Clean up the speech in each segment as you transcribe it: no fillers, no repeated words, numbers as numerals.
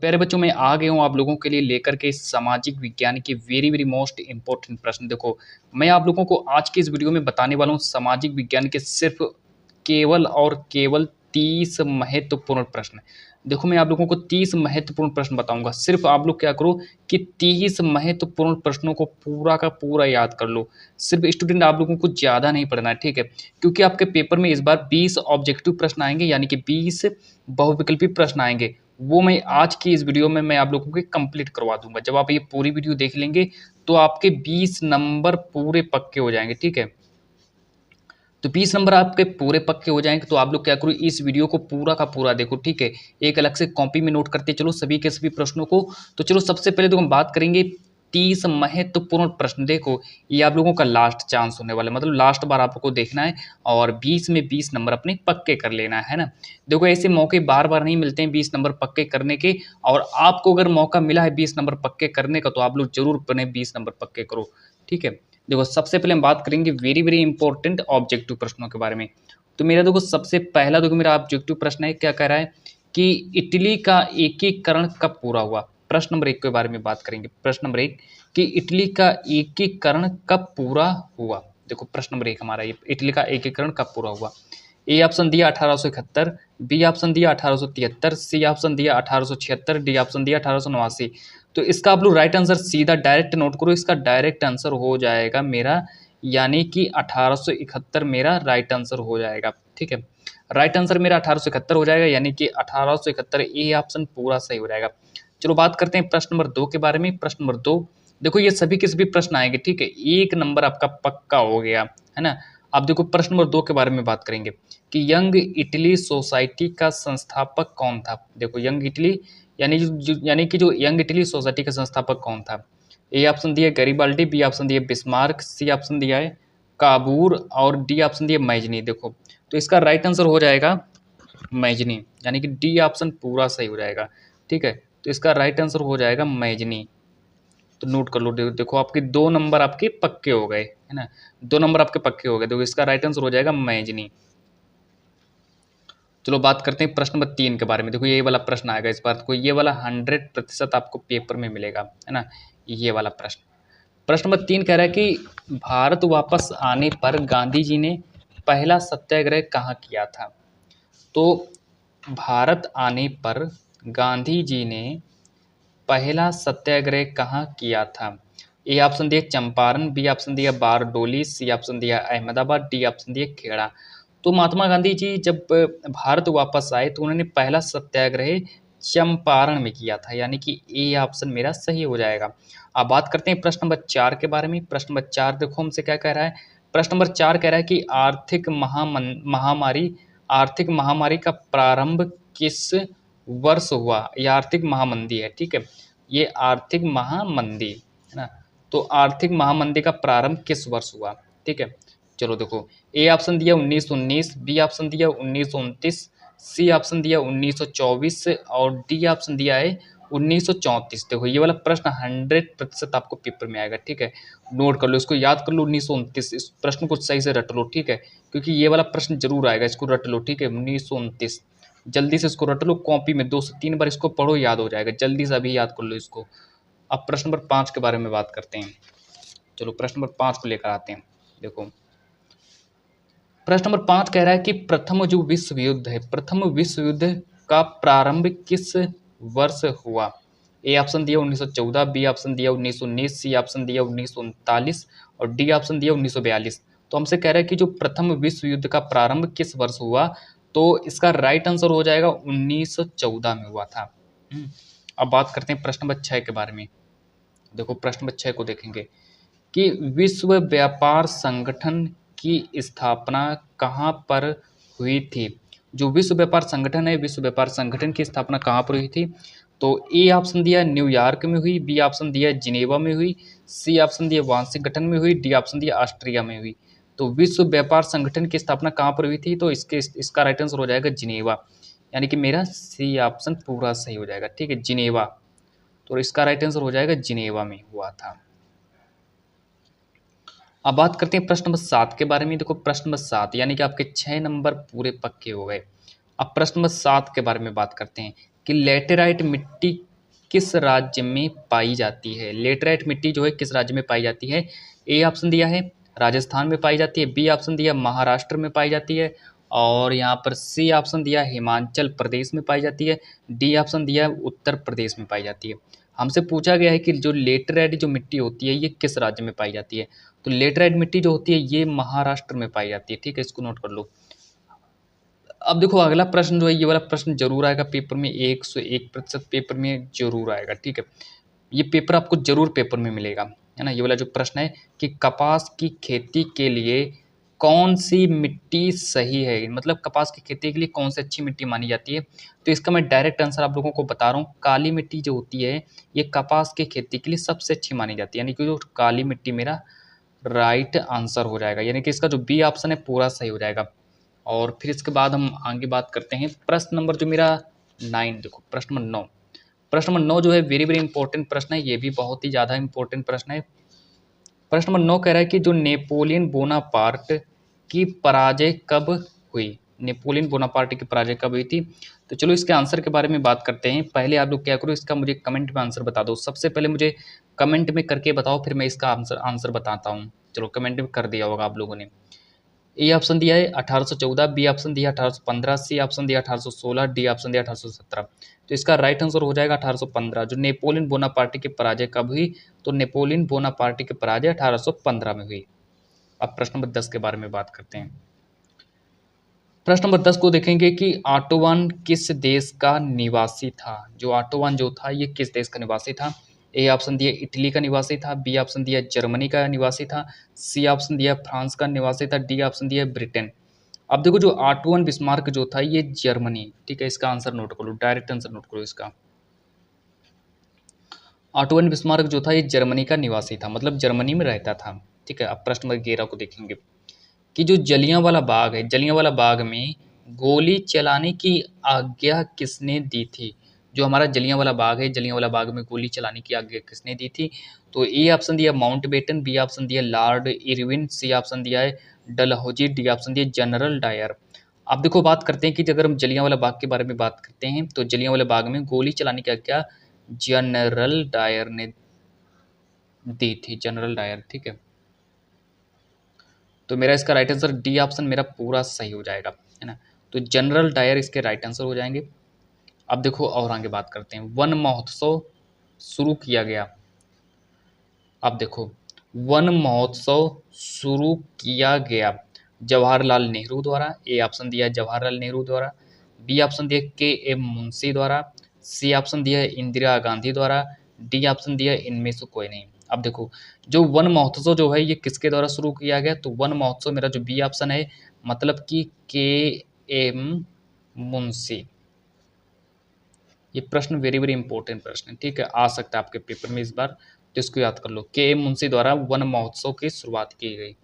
प्यारे बच्चों, मैं आ गया हूँ आप लोगों के लिए लेकर के सामाजिक विज्ञान के वेरी वेरी मोस्ट इंपॉर्टेंट प्रश्न। देखो, मैं आप लोगों को आज के इस वीडियो में बताने वाला हूँ सामाजिक विज्ञान के सिर्फ केवल और केवल 30 महत्वपूर्ण प्रश्न। देखो, मैं आप लोगों को 30 महत्वपूर्ण प्रश्न बताऊंगा। सिर्फ आप लोग क्या करो कि 30 महत्वपूर्ण प्रश्नों को पूरा का पूरा याद कर लो। सिर्फ स्टूडेंट आप लोगों को ज़्यादा नहीं पढ़ना है, ठीक है? क्योंकि आपके पेपर में इस बार 20 ऑब्जेक्टिव प्रश्न आएंगे, यानी कि 20 बहुविकल्पी प्रश्न आएंगे। वो मैं आज की इस वीडियो में मैं आप लोगों को कंप्लीट करवा दूंगा। जब आप ये पूरी वीडियो देख लेंगे तो आपके 20 नंबर पूरे पक्के हो जाएंगे, ठीक है? तो 20 नंबर आपके पूरे पक्के हो जाएंगे। तो आप लोग क्या करो, इस वीडियो को पूरा का पूरा देखो, ठीक है? एक अलग से कॉपी में नोट करते चलो सभी के सभी प्रश्नों को। तो चलो, सबसे पहले तो हम बात करेंगे 30 महत्वपूर्ण प्रश्न। देखो, ये आप लोगों का लास्ट चांस होने वाला है, मतलब लास्ट बार आप लोग को देखना है और 20 में 20 नंबर अपने पक्के कर लेना है ना। देखो, ऐसे मौके बार बार नहीं मिलते हैं 20 नंबर पक्के करने के, और आपको अगर मौका मिला है 20 नंबर पक्के करने का तो आप लोग जरूर अपने 20 नंबर पक्के करो, ठीक है? देखो, सबसे पहले हम बात करेंगे वेरी वेरी इंपॉर्टेंट ऑब्जेक्टिव प्रश्नों के बारे में। तो मेरा देखो सबसे पहला देखो मेरा ऑब्जेक्टिव प्रश्न है, क्या कह रहा है कि इटली का एकीकरण कब पूरा हुआ। प्रश्न नंबर 1 के बारे में बात करेंगे। प्रश्न नंबर 1 कि इटली का एकीकरण कब पूरा हुआ। देखो, प्रश्न नंबर 1 हमारा ये इटली का एकीकरण कब पूरा हुआ। ए ऑप्शन दिया 1871, बी ऑप्शन दिया 1873, सी ऑप्शन दिया 1876, डी ऑप्शन दिया 1889। तो इसका आप लोग राइट आंसर सीधा डायरेक्ट नोट करो। इसका डायरेक्ट आंसर हो जाएगा मेरा, यानी कि 1871 मेरा राइट आंसर हो जाएगा, ठीक है? राइट आंसर मेरा 1871 हो जाएगा, यानी कि 1871 ए ऑप्शन पूरा सही हो जाएगा। चलो, बात करते हैं प्रश्न नंबर 2 के बारे में। प्रश्न नंबर 2, देखो ये सभी के सभी प्रश्न आएंगे, ठीक है? एक नंबर आपका पक्का हो गया है ना। अब देखो, प्रश्न नंबर 2 के बारे में बात करेंगे कि यंग इटली सोसाइटी का संस्थापक कौन था। देखो, यंग इटली यानी कि जो यंग इटली सोसाइटी का संस्थापक कौन था। ए ऑप्शन दिया गैरिबाल्डी, बी ऑप्शन दिया बिस्मार्क, सी ऑप्शन दिया है काबूर और डी ऑप्शन दिया मैजनी। देखो, तो इसका राइट आंसर हो जाएगा मैजनी, यानी कि डी ऑप्शन पूरा सही हो जाएगा, ठीक है? तो इसका राइट आंसर हो जाएगा मैजनी। तो नोट कर लो। देखो, आपके 2 नंबर आपके पक्के हो गए, है ना? 2 नंबर आपके पक्के हो गए। देखो, इसका राइट आंसर हो जाएगा मैजनी। चलो, बात करते हैं प्रश्न नंबर 3 के बारे में। देखो, ये वाला प्रश्न आएगा इस बार, तो ये वाला 100% आपको पेपर में मिलेगा, है ना? ये वाला प्रश्न, प्रश्न नंबर 3 कह रहा है कि भारत वापस आने पर गांधी जी ने पहला सत्याग्रह कहाँ किया था। तो भारत आने पर गांधी जी ने पहला सत्याग्रह कहाँ किया था। ए ऑप्शन दिया चंपारण, बी ऑप्शन दिया बारडोली, सी ऑप्शन दिया अहमदाबाद, डी ऑप्शन दिया खेड़ा। तो महात्मा गांधी जी जब भारत वापस आए तो उन्होंने पहला सत्याग्रह चंपारण में किया था, यानी कि ए ऑप्शन मेरा सही हो जाएगा। अब बात करते हैं प्रश्न नंबर 4 के बारे में। प्रश्न नंबर 4 देखो हमसे क्या कह रहा है। प्रश्न नंबर 4 कह रहा है कि आर्थिक महामारी का प्रारंभ किस वर्ष हुआ। ये आर्थिक महामंदी है, ठीक है? ये आर्थिक महामंदी है ना। तो आर्थिक महामंदी का प्रारंभ किस वर्ष हुआ, ठीक है? चलो देखो, ए ऑप्शन दिया 1919, बी ऑप्शन दिया 1929, सी ऑप्शन दिया 1924 और डी ऑप्शन दिया है 1934। देखो, ये वाला प्रश्न 100% आपको पेपर में आएगा, ठीक है? नोट कर लो, इसको याद कर लो 1929। इस प्रश्न को सही से रट लो, ठीक है? क्योंकि ये वाला प्रश्न जरूर आएगा, इसको रट लो, ठीक है? 1929 जल्दी से इसको रट लो, कॉपी में 2 से 3 बार इसको पढ़ो, याद हो जाएगा। जल्दी से अभी याद कर लो इसको। अब प्रश्न नंबर 5 के बारे में बात करते हैं। चलो, प्रश्न नंबर 5 को लेकर आते हैं। देखो, प्रश्न नंबर 5 कह रहा है कि प्रथम जो विश्व युद्ध है, प्रथम विश्व युद्ध का प्रारंभ किस वर्ष हुआ। ए ऑप्शन दिया 1914, बी ऑप्शन दिया 1919, सी ऑप्शन दिया 1939 और डी ऑप्शन दिया 1942। तो हमसे कह रहा है कि जो प्रथम विश्व युद्ध का प्रारंभ किस वर्ष हुआ, तो इसका राइट आंसर हो जाएगा 1914 में हुआ था। अब बात करते हैं प्रश्न नंबर 6 के बारे में। देखो, प्रश्न नंबर 6 को देखेंगे कि विश्व व्यापार संगठन की स्थापना कहाँ पर हुई थी। जो विश्व व्यापार संगठन है, विश्व व्यापार संगठन की स्थापना कहाँ पर हुई थी। तो ए ऑप्शन दिया न्यूयॉर्क में हुई, बी ऑप्शन दिया जिनेवा में हुई, सी ऑप्शन दिया वार्षिक गठन में हुई, डी ऑप्शन दिया ऑस्ट्रिया में हुई। तो विश्व व्यापार संगठन की स्थापना कहाँ पर हुई थी, तो इसका राइट आंसर हो जाएगा जिनेवा, यानी कि मेरा सी ऑप्शन पूरा सही हो जाएगा, ठीक है? जिनेवा। तो इसका राइट आंसर हो जाएगा जिनेवा में हुआ था। अब बात करते हैं प्रश्न नंबर 7 के बारे में। देखो, प्रश्न नंबर 7 यानी कि आपके 6 नंबर पूरे पक्के हो गए। अब प्रश्न नंबर 7 के बारे में बात करते हैं कि लेटेराइट मिट्टी किस राज्य में पाई जाती है? लेटराइट मिट्टी जो है किस राज्य में पाई जाती है? ए ऑप्शन दिया है राजस्थान में पाई जाती है, बी ऑप्शन दिया महाराष्ट्र में पाई जाती है, और यहाँ पर सी ऑप्शन दिया हिमाचल प्रदेश में पाई जाती है, डी ऑप्शन दिया उत्तर प्रदेश में पाई जाती है। हमसे पूछा गया है कि जो लेटराइट जो मिट्टी होती है ये किस राज्य में पाई जाती है? तो लेटराइट मिट्टी जो होती है ये महाराष्ट्र में पाई जाती है। ठीक है, इसको नोट कर लो। अब देखो अगला प्रश्न जो है ये वाला प्रश्न जरूर आएगा पेपर में, 101% पेपर में जरूर आएगा। ठीक है, ये पेपर आपको जरूर पेपर में मिलेगा, है ना। ये वाला जो प्रश्न है कि कपास की खेती के लिए कौन सी मिट्टी सही है, मतलब कपास की खेती के लिए कौन सी अच्छी मिट्टी मानी जाती है? तो इसका मैं डायरेक्ट आंसर आप लोगों को बता रहा हूँ, काली मिट्टी जो होती है ये कपास की खेती के लिए सबसे अच्छी मानी जाती है, यानी कि जो काली मिट्टी मेरा राइट आंसर हो जाएगा, यानी कि इसका जो बी ऑप्शन है पूरा सही हो जाएगा। और फिर इसके बाद हम आगे बात करते हैं प्रश्न नंबर जो मेरा 9, देखो प्रश्न नंबर 9। प्रश्न नंबर 9 जो है वेरी वेरी इंपॉर्टेंट प्रश्न है, ये भी बहुत ही ज़्यादा इंपॉर्टेंट प्रश्न है। प्रश्न नंबर 9 कह रहा है कि जो नेपोलियन बोनापार्ट की पराजय कब हुई? नेपोलियन बोनापार्ट की पराजय कब हुई थी? तो चलो इसके आंसर के बारे में बात करते हैं। पहले आप लोग क्या करो, इसका मुझे कमेंट में आंसर बता दो। सबसे पहले मुझे कमेंट में करके बताओ, फिर मैं इसका आंसर बताता हूँ। चलो कमेंट में कर दिया होगा आप लोगों ने। ए ऑप्शन दिया है 1814, बी ऑप्शन दिया 1815, सी ऑप्शन दिया 1816, डी ऑप्शन दिया 1817। तो इसका राइट आंसर हो जाएगा 1815। जो नेपोलियन बोनापार्टी की पराजय कब हुई? तो नेपोलियन बोनापार्टी की पराजय 1815 में हुई। अब प्रश्न नंबर 10 के बारे में बात करते हैं। प्रश्न नंबर 10 को देखेंगे कि ऑटोवन किस देश का निवासी था? जो ऑटोवन जो था ये किस देश का निवासी था? ए ऑप्शन दिया इटली का निवासी था, बी ऑप्शन दिया जर्मनी का निवासी था, सी ऑप्शन दिया फ्रांस का निवासी था, डी ऑप्शन दिया ब्रिटेन। अब देखो जो ऑटोवन बिस्मार्क जो था ये जर्मनी, ठीक है, इसका आंसर नोट करो, डायरेक्ट आंसर नोट करो इसका। ऑटोवन बिस्मार्क जो था ये जर्मनी का निवासी था, मतलब जर्मनी में रहता था। ठीक है, अब प्रश्न नंबर 11 को देखेंगे कि जो जलियांवाला बाग है, जलियांवाला बाग में गोली चलाने की आज्ञा किसने दी थी? जो हमारा जलियांवाला बाग है, जलियांवाला बाग में गोली चलाने की आज्ञा किसने दी थी? तो ए ऑप्शन दिया माउंटबेटन, बी ऑप्शन दिया लॉर्ड इरविन, सी ऑप्शन दिया है डलहौजी, डी ऑप्शन दिया जनरल डायर। अब देखो बात करते हैं कि अगर हम जलियांवाला बाग के बारे में बात करते हैं तो जलियांवाला बाग में गोली चलाने की आज्ञा जनरल डायर ने दी थी, जनरल डायर। ठीक है, तो मेरा इसका राइट आंसर डी ऑप्शन मेरा पूरा सही हो जाएगा, है ना। तो जनरल डायर इसके राइट आंसर हो जाएंगे। अब देखो और आगे बात करते हैं, वन महोत्सव शुरू किया गया। अब देखो वन महोत्सव शुरू किया गया जवाहरलाल नेहरू द्वारा। ए ऑप्शन दिया जवाहरलाल नेहरू द्वारा, बी ऑप्शन दिया के एम मुंशी द्वारा, सी ऑप्शन दिया इंदिरा गांधी द्वारा, डी ऑप्शन दिया इनमें से कोई नहीं। अब देखो जो वन महोत्सव जो है ये किसके द्वारा शुरू किया गया? तो वन महोत्सव मेरा जो बी ऑप्शन है, मतलब कि के एम मुंशी। ये प्रश्न वेरी वेरी इंपॉर्टेंट प्रश्न है, ठीक है, आ सकता है आपके पेपर में इस बार, तो इसको याद कर लो। के एम मुंशी द्वारा वन महोत्सव की शुरुआत की गई।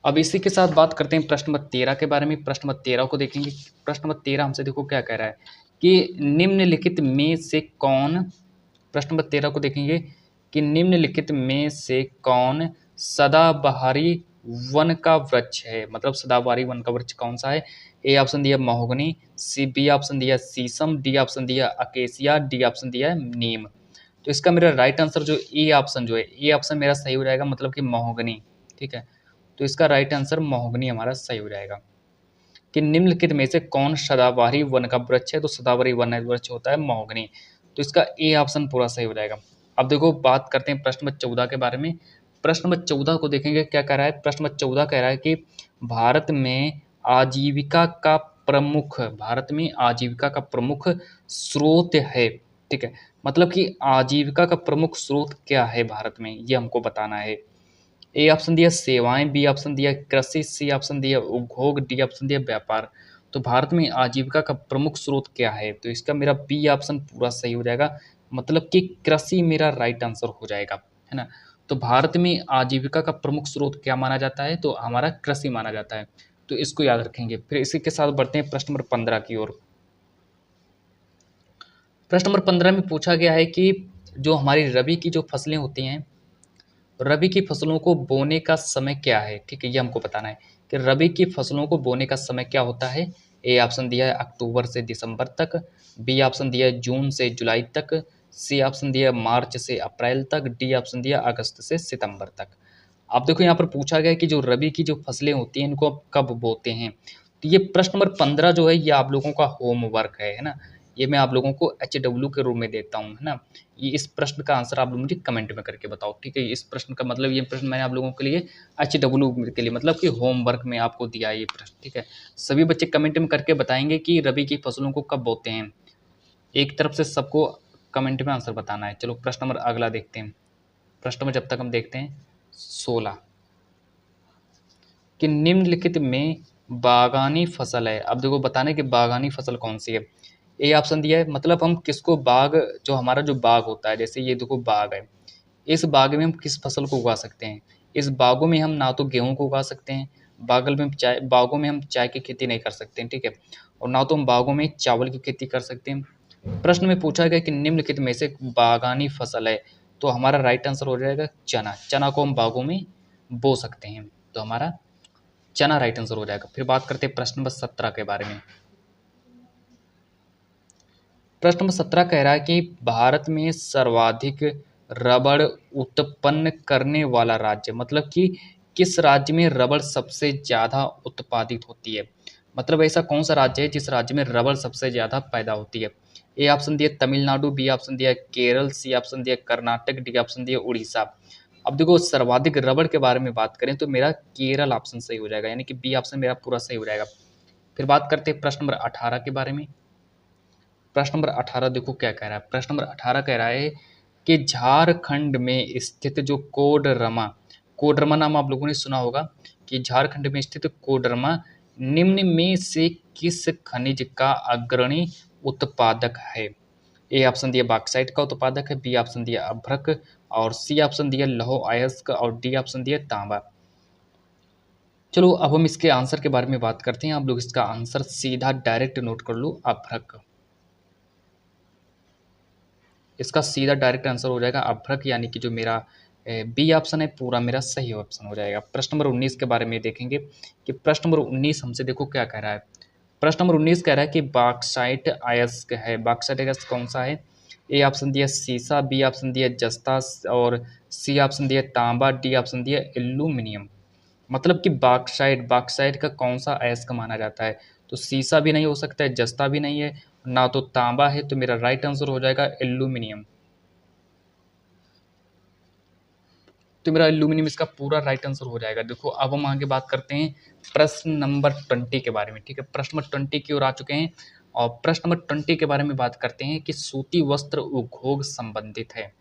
अब इसी के साथ बात करते हैं प्रश्न नंबर 13 के बारे में। प्रश्न नंबर 13 को देखेंगे। प्रश्न नंबर 13 हमसे देखो क्या कह रहा है कि निम्नलिखित में से कौन, प्रश्न नंबर 13 को देखेंगे कि निम्नलिखित में से कौन सदाबहारी वन का वृक्ष है, मतलब सदाबहारी वन का वृक्ष कौन सा है? ए ऑप्शन दिया महोगनी, सी बी ऑप्शन दिया शीशम, डी ऑप्शन दिया अकेसिया, डी ऑप्शन दिया नीम। तो इसका मेरा राइट आंसर जो ए ऑप्शन जो है, ए ऑप्शन मेरा सही हो जाएगा, मतलब कि महोगनी। ठीक है, तो इसका राइट आंसर महोगनी हमारा सही हो जाएगा। कि निम्नलिखित में से कौन सदाबहारी वन का वृक्ष है? तो सदाबहारी वन वृक्ष होता है महोगनी, तो इसका ए ऑप्शन पूरा सही हो जाएगा। अब देखो बात करते हैं प्रश्न नंबर 14 के बारे में। प्रश्न नंबर 14 को देखेंगे क्या कह रहा है। प्रश्न नंबर 14 कह रहा है कि भारत में आजीविका का प्रमुख, भारत में आजीविका का प्रमुख स्रोत है। ठीक है, मतलब कि आजीविका का प्रमुख स्रोत क्या है भारत में, ये हमको बताना है। ए ऑप्शन दिया सेवाएं, बी ऑप्शन दिया कृषि, सी ऑप्शन दिया उपभोग, डी ऑप्शन दिया व्यापार। तो भारत में आजीविका का प्रमुख स्रोत क्या है? तो इसका मेरा बी ऑप्शन पूरा सही हो जाएगा, मतलब कि कृषि मेरा राइट आंसर हो जाएगा, है ना। तो भारत में आजीविका का प्रमुख स्रोत क्या माना जाता है? तो हमारा कृषि माना जाता है, तो इसको याद रखेंगे। फिर इसी के साथ बढ़ते हैं प्रश्न नंबर 15 की ओर। प्रश्न नंबर 15 में पूछा गया है कि जो हमारी रबी की जो फसलें होती हैं, रबी की फसलों को बोने का समय क्या है? ठीक है, ये हमको बताना है कि रबी की फसलों को बोने का समय क्या होता है, ए ऑप्शन दिया है अक्टूबर से दिसंबर तक, बी ऑप्शन दिया है जून से जुलाई तक, सी ऑप्शन दिया है मार्च से अप्रैल तक, डी ऑप्शन दिया अगस्त से सितंबर तक। आप देखो यहाँ पर पूछा गया है कि जो रबी की जो फसलें होती हैं इनको आप कब बोते हैं। तो ये प्रश्न नंबर 15 जो है ये आप लोगों का होमवर्क है ना। ये मैं आप लोगों को HW के रूप में देता हूँ, है ना। ये इस प्रश्न का आंसर आप लोग मुझे कमेंट में करके बताओ, ठीक है। इस प्रश्न का मतलब, ये प्रश्न मैंने आप लोगों के लिए HW के लिए मतलब कि होमवर्क में आपको दिया है ये प्रश्न, ठीक है। सभी बच्चे कमेंट में करके बताएंगे कि रबी की फसलों को कब बोते हैं। एक तरफ से सबको कमेंट में आंसर बताना है। चलो प्रश्न नंबर अगला देखते हैं। प्रश्न नंबर जब तक हम देखते हैं 16 कि निम्नलिखित में बागानी फसल है। अब देखो बताने कि बागानी फसल कौन सी है। ए ऑप्शन दिया है, मतलब हम किसको बाग, जो हमारा जो बाग होता है, जैसे ये देखो बाग है, इस बाग में हम किस फसल को उगा सकते हैं। इस बागों में हम ना तो गेहूं को उगा सकते हैं, बागों में हम चाय की खेती नहीं कर सकते हैं, ठीक है। और ना तो हम बागों में चावल की खेती कर सकते हैं। प्रश्न में पूछा गया कि निम्नलिखित में से बागानी फसल है, तो हमारा राइट आंसर हो जाएगा चना। चना को हम बागों में बो सकते हैं, तो हमारा चना राइट आंसर हो जाएगा। फिर बात करते हैं प्रश्न नंबर 17 के बारे में। प्रश्न नंबर 17 कह रहा है कि भारत में सर्वाधिक रबड़ उत्पन्न करने वाला राज्य, मतलब कि किस राज्य में रबड़ सबसे ज़्यादा उत्पादित होती है। मतलब ऐसा कौन सा राज्य है जिस राज्य में रबड़ सबसे ज़्यादा पैदा होती है। ए ऑप्शन दिया तमिलनाडु, बी ऑप्शन दिया केरल, सी ऑप्शन दिया कर्नाटक, डी ऑप्शन दिया उड़ीसा। अब देखो सर्वाधिक रबड़ के बारे में बात करें तो मेरा केरल ऑप्शन सही हो जाएगा, यानी कि बी ऑप्शन मेरा पूरा सही हो जाएगा। फिर बात करते हैं प्रश्न नंबर 18 के बारे में। प्रश्न नंबर 18 देखो क्या कह रहा है। प्रश्न नंबर 18 कह रहा है कि झारखंड में स्थित जो कोडरमा, कोडरमा नाम आप लोगों ने सुना होगा, कि झारखंड में स्थित कोडरमा निम्न में से किस खनिज का अग्रणी उत्पादक है। ए ऑप्शन दिया बॉक्साइट का उत्पादक है, बी ऑप्शन दिया अभ्रक, और सी ऑप्शन दिया लौह अयस्क, और डी ऑप्शन दिया तांबा। चलो अब हम इसके आंसर के बारे में बात करते हैं। आप लोग इसका आंसर सीधा डायरेक्ट नोट कर लो, अभ्रक। इसका सीधा डायरेक्ट आंसर हो जाएगा अभ्रक, यानी कि जो मेरा बी ऑप्शन है पूरा मेरा सही ऑप्शन हो जाएगा। प्रश्न नंबर 19 के बारे में देखेंगे कि प्रश्न नंबर 19 हमसे देखो क्या कह रहा है। प्रश्न नंबर 19 कह रहा है कि बॉक्साइट अयस्क है, बॉक्साइट अयस्क कौन सा है। ए ऑप्शन दिया सीसा, बी ऑप्शन दिया जस्ता, और सी ऑप्शन दिया तांबा, डी ऑप्शन दिया एल्यूमिनियम। मतलब कि बॉक्साइट, बॉक्साइट का कौन सा अयस्क माना जाता है। तो सीसा भी नहीं हो सकता है, जस्ता भी नहीं है, ना तो तांबा है, तो मेरा राइट आंसर हो जाएगा एल्यूमिनियम। तो मेरा एल्यूमिनियम इसका पूरा राइट आंसर हो जाएगा। देखो अब हम आगे बात करते हैं प्रश्न नंबर 20 के बारे में, ठीक है। प्रश्न नंबर 20 की ओर आ चुके हैं और प्रश्न नंबर 20 के बारे में बात करते हैं कि सूती वस्त्र उद्योग संबंधित है।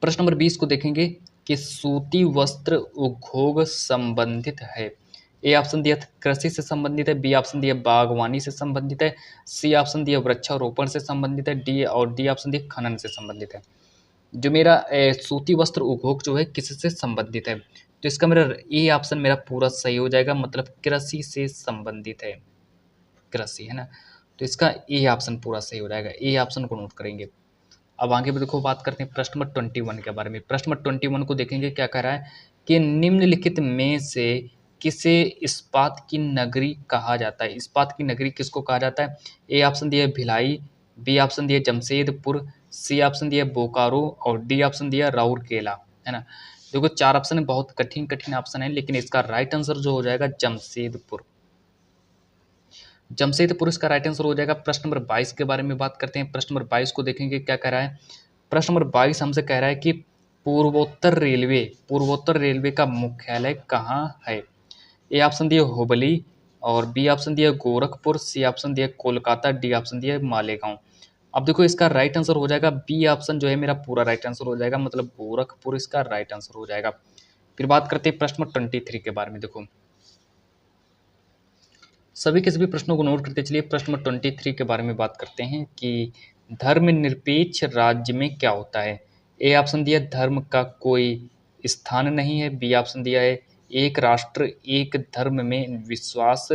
प्रश्न नंबर 20 को देखेंगे कि सूती वस्त्र उद्योग संबंधित है। ए ऑप्शन दिया कृषि से संबंधित है, बी ऑप्शन दिया बागवानी से संबंधित है, सी ऑप्शन दिया वृक्षारोपण से संबंधित है, डी ऑप्शन दिया खनन से संबंधित है। जो मेरा सूती वस्त्र उद्योग जो है किससे संबंधित है, तो इसका मेरा ए ऑप्शन मेरा पूरा सही हो जाएगा, मतलब कृषि से संबंधित है, कृषि, है ना। तो इसका ए ऑप्शन पूरा सही हो जाएगा, ए ऑप्शन को नोट करेंगे। अब आगे भी देखो बात करते हैं प्रश्न नंबर 21 के बारे में। प्रश्न नंबर 21 को देखेंगे क्या कह रहा है कि निम्नलिखित में से किसे इस्पात की नगरी कहा जाता है। इस्पात की नगरी किसको कहा जाता है। ए ऑप्शन दिया भिलाई, बी ऑप्शन दिया जमशेदपुर, सी ऑप्शन दिया बोकारो, और डी ऑप्शन दिया राउरकेला, है ना। देखो चार ऑप्शन है, बहुत कठिन कठिन ऑप्शन है, लेकिन इसका राइट आंसर जो हो जाएगा जमशेदपुर। जमशेदपुर इसका राइट आंसर हो जाएगा। प्रश्न नंबर 22 के बारे में बात करते हैं। प्रश्न नंबर 22 को देखेंगे क्या कह रहा है। प्रश्न नंबर 22 हमसे कह रहा है कि पूर्वोत्तर रेलवे का मुख्यालय कहाँ है। ए ऑप्शन दिया हुबली, और बी ऑप्शन दिया गोरखपुर, सी ऑप्शन दिया कोलकाता, डी ऑप्शन दिया मालेगांव। अब देखो इसका राइट आंसर हो जाएगा बी ऑप्शन जो है मेरा पूरा राइट आंसर हो जाएगा, मतलब गोरखपुर इसका राइट आंसर हो जाएगा। फिर बात करते हैं प्रश्न नंबर 23 के बारे में। देखो सभी के सभी प्रश्नों को नोट करते चलिए। प्रश्न नंबर 23 के बारे में बात करते हैं कि धर्मनिरपेक्ष राज्य में क्या होता है। ए ऑप्शन दिया धर्म का कोई स्थान नहीं है, बी ऑप्शन दिया है एक राष्ट्र एक धर्म में विश्वास,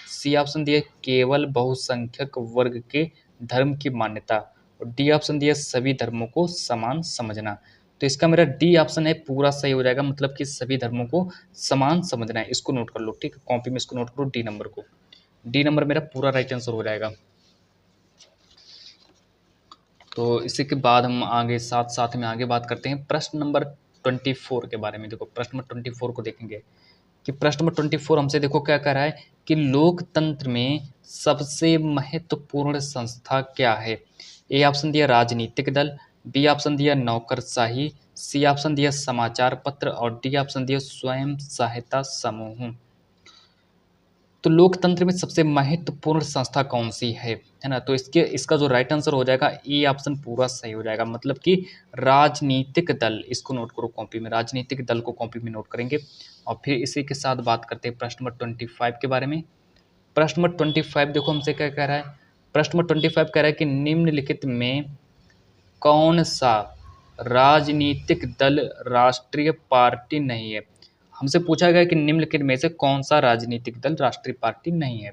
सी ऑप्शन दिया केवल बहुसंख्यक वर्ग के धर्म की मान्यता, और डी ऑप्शन दिया सभी धर्मों को समान समझना। तो इसका मेरा डी ऑप्शन है पूरा सही हो जाएगा, मतलब कि सभी धर्मों को समान समझना है। इसको नोट कर लो, ठीक है, कॉपी में इसको नोट करो, डी नंबर को। डी नंबर मेरा पूरा राइट आंसर हो जाएगा। तो इसी के बाद हम आगे साथ साथ में आगे बात करते हैं प्रश्न नंबर 24 के बारे में। देखो प्रश्न नंबर 24 को देखेंगे कि प्रश्न नंबर 24 हमसे देखो क्या कह रहा है कि लोकतंत्र में सबसे महत्वपूर्ण संस्था क्या है। ए ऑप्शन दिया राजनीतिक दल, बी ऑप्शन दिया नौकरशाही, सी ऑप्शन दिया समाचार पत्र और डी ऑप्शन दिया स्वयं सहायता समूह। तो लोकतंत्र में सबसे महत्वपूर्ण संस्था कौन सी है ना। तो इसका जो राइट आंसर हो जाएगा ए ऑप्शन पूरा सही हो जाएगा, मतलब कि राजनीतिक दल। इसको नोट करो कॉपी में, राजनीतिक दल को कॉपी में नोट करेंगे। और फिर इसी के साथ बात करते हैं प्रश्न नंबर 25 के बारे में। प्रश्न नंबर 25 देखो हमसे क्या कह रहा है। प्रश्न नंबर 25 कह रहा है कि निम्नलिखित में कौन सा राजनीतिक दल राष्ट्रीय पार्टी नहीं है। हमसे पूछा गया कि निम्नलिखित में से कौन सा राजनीतिक दल राष्ट्रीय पार्टी नहीं है।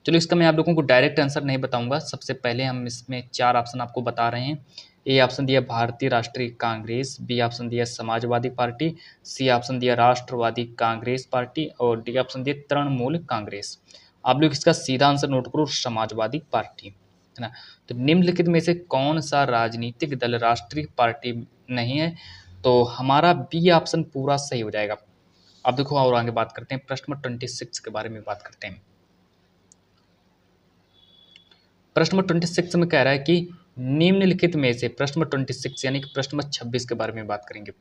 चलो इसका मैं आप लोगों को डायरेक्ट आंसर नहीं बताऊंगा। सबसे पहले हम इसमें 4 ऑप्शन आपको बता रहे हैं। ए ऑप्शन दिया भारतीय राष्ट्रीय कांग्रेस, बी ऑप्शन दिया समाजवादी पार्टी, सी ऑप्शन दिया राष्ट्रवादी कांग्रेस पार्टी और डी ऑप्शन दिया तृणमूल कांग्रेस। आप लोग इसका सीधा आंसर नोट करो, समाजवादी पार्टी, है ना। तो निम्नलिखित में से कौन सा राजनीतिक दल राष्ट्रीय पार्टी नहीं है, तो हमारा बी ऑप्शन पूरा सही हो जाएगा। अब देखो और आगे बात करते हैं, प्रश्न नंबर 26 के बारे में बात करते हैं। प्रश्न नंबर 26 में कह रहा है कि निम्नलिखित में से, प्रश्न नंबर 26 यानी कि प्रश्न नंबर 26 के बारे में बात करेंगे।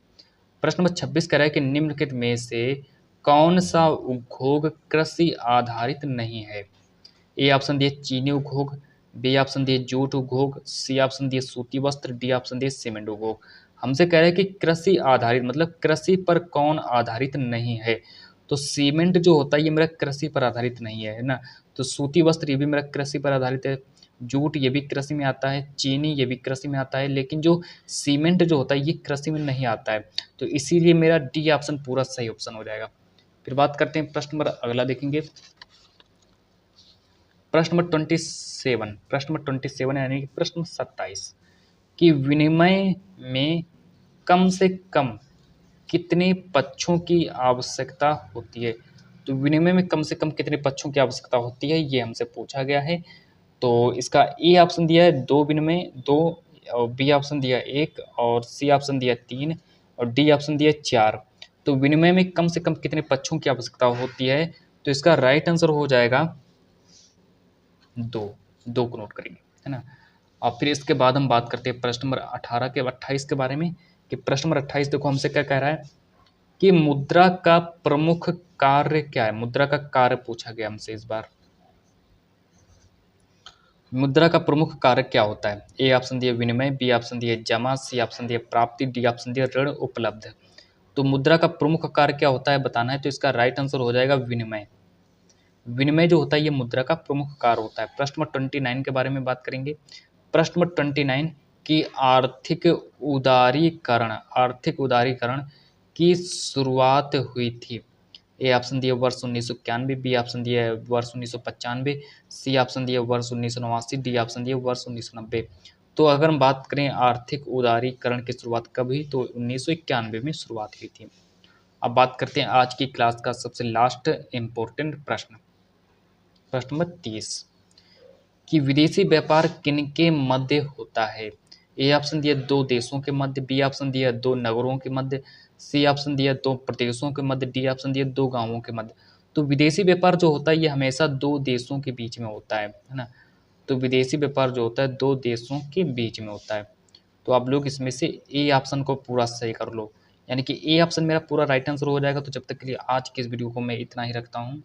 प्रश्न नंबर 26 कह रहा है कि निम्नलिखित में से कौन सा उद्योग कृषि आधारित नहीं है। ए ऑप्शन दिए चीनी उद्योग, बी ऑप्शन दिए जूट उद्योग, सी ऑप्शन दिए सूती वस्त्र, डी ऑप्शन दिए सीमेंट उद्योग। हमसे कह रहे हैं कि कृषि आधारित मतलब कृषि पर कौन आधारित नहीं है। तो सीमेंट जो होता है ये मेरा कृषि पर आधारित नहीं है ना। तो सूती वस्त्र ये भी मेरा कृषि पर आधारित है, जूट ये भी कृषि में आता है, चीनी ये भी कृषि में आता है, लेकिन जो सीमेंट जो होता है ये कृषि में नहीं आता है। तो इसीलिए मेरा डी ऑप्शन पूरा सही ऑप्शन हो जाएगा। फिर बात करते हैं प्रश्न नंबर अगला देखेंगे, प्रश्न नंबर 27। प्रश्न नंबर 27 यानी कि प्रश्न 27 कि विनिमय में कम से कम कितने पक्षों की आवश्यकता होती है। तो विनिमय में कम से कम कितने पक्षों की आवश्यकता होती है ये हमसे पूछा गया है। तो इसका ए ऑप्शन दिया है 2 विनिमय, 2 और बी ऑप्शन दिया 1 और सी ऑप्शन दिया 3 और डी ऑप्शन दिया 4। तो विनिमय में कम से कम कितने पक्षों की आवश्यकता होती है, तो इसका राइट आंसर हो जाएगा 2। 2 को नोट करेंगे, है ना। और फिर इसके बाद हम बात करते हैं प्रश्न नंबर 28 के बारे में कि प्रश्न नंबर 28 देखो हमसे क्या कह रहा है कि मुद्रा का प्रमुख कार्य क्या है। मुद्रा का कार्य पूछा गया हमसे इस बार। मुद्रा का प्रमुख कार्य क्या होता है। ए ऑप्शन दिए विनिमय, बी ऑप्शन दिए जमा, सी ऑप्शन दिए प्राप्ति, डी ऑप्शन दिए ऋण उपलब्ध। तो मुद्रा का प्रमुख कार्य क्या होता है बताना है, तो इसका राइट आंसर हो जाएगा विनिमय। विनिमय जो होता है ये मुद्रा का प्रमुख कार्य होता है। प्रश्न नंबर 29 के बारे में बात करेंगे। प्रश्न नंबर 29 की आर्थिक उदारीकरण की शुरुआत हुई थी। ए ऑप्शन दिए वर्ष 1991, बी ऑप्शन दिए वर्ष 1995, सी ऑप्शन दिए वर्ष 1989, डी ऑप्शन दिए वर्ष 1990। तो अगर हम बात करें आर्थिक उदारीकरण की शुरुआत कब हुई, तो 1991 में शुरुआत हुई थी। अब बात करते हैं आज की क्लास का सबसे लास्ट इम्पोर्टेंट प्रश्न, प्रश्न नंबर 30 कि विदेशी व्यापार किनके मध्य होता है। ए ऑप्शन दिया 2 देशों के मध्य, बी ऑप्शन दिया 2 नगरों के मध्य, सी ऑप्शन दिया 2 प्रदेशों के मध्य, डी ऑप्शन दिया 2 गांवों के मध्य। तो विदेशी व्यापार जो होता है ये हमेशा 2 देशों के बीच में होता है ना। तो विदेशी व्यापार जो होता है 2 देशों के बीच में होता है। तो आप लोग इसमें से ए ऑप्शन को पूरा सही कर लो, यानी कि ए ऑप्शन मेरा पूरा राइट आंसर हो जाएगा। तो जब तक के लिए आज की इस वीडियो को मैं इतना ही रखता हूँ।